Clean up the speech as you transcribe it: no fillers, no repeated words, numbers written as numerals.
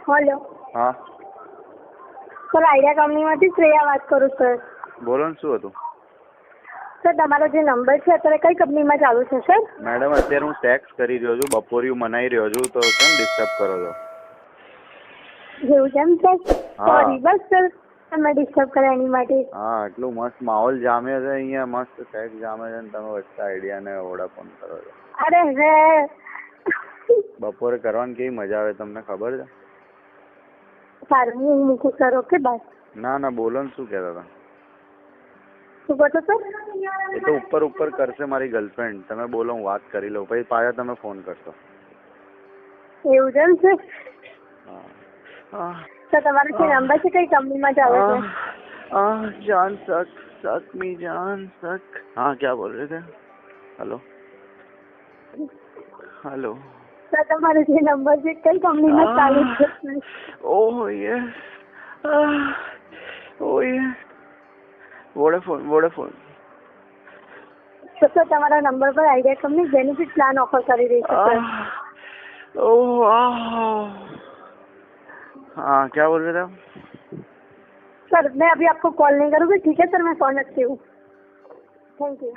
Hello. હા sir idea કંપનીમાંથી શ્રેયા વાત કરું સર. બોલો ને, શું હતું? સર તમારો જે નંબર છે અત્યારે કઈ કંપનીમાં ચાલુ છે સર? મેડમ અત્યારે હું ટેક્સ કરી રહ્યો છું, બપોરિયું મનાઈ રહ્યો છું, તો કેમ ડિસ્ટર્બ કરો છો? એવું છે એમ સર? હા. સોરી બસ સર તમે ડિસ્ટર્બ કર્યા એની માટે. હા, એટલું મસ્ત માહોલ જામે છે અહીંયા, મસ્ત ટેક્સ જામે છે ને તમે વચ્ચે આઈડિયા ને વોડાફોન કરો છો. અરે રે બપોરે કરવાની કેવી મજા આવે તમને ખબર છે? સારું હું મૂકું સર. Okay bye. ના ના, બોલો ને, શું કહેતા હતા? શું કહો છો સર? એ તો ઉપર ઉપર કરશે મારી ગર્લફ્રેન્ડ. તમે બોલો, હું વાત કરી લઉં, પછી પાછા તમે ફોન કરશો. એવું છે એમ સર? હા. સર તમારો જે નંબર છે કઈ કંપનીમાં ચાલે છે? जान सक मी जान सक. हाँ, क्या बोल रहे थे? Hello hello. સર તમારો જે નંબર છે કઈ કંપનીમાં ચાલુ છે? Oh yes, oh yes, Vodafone. તો સર તમારા નંબર પર idea company benefit plan offer કરી રહી છે સર. हाँ, क्या बोल रहे थे आप? सर मैं अभी आपको कॉल नहीं करूँगी, ठीक है सर? मैं फोन रखती हूँ. Thank you.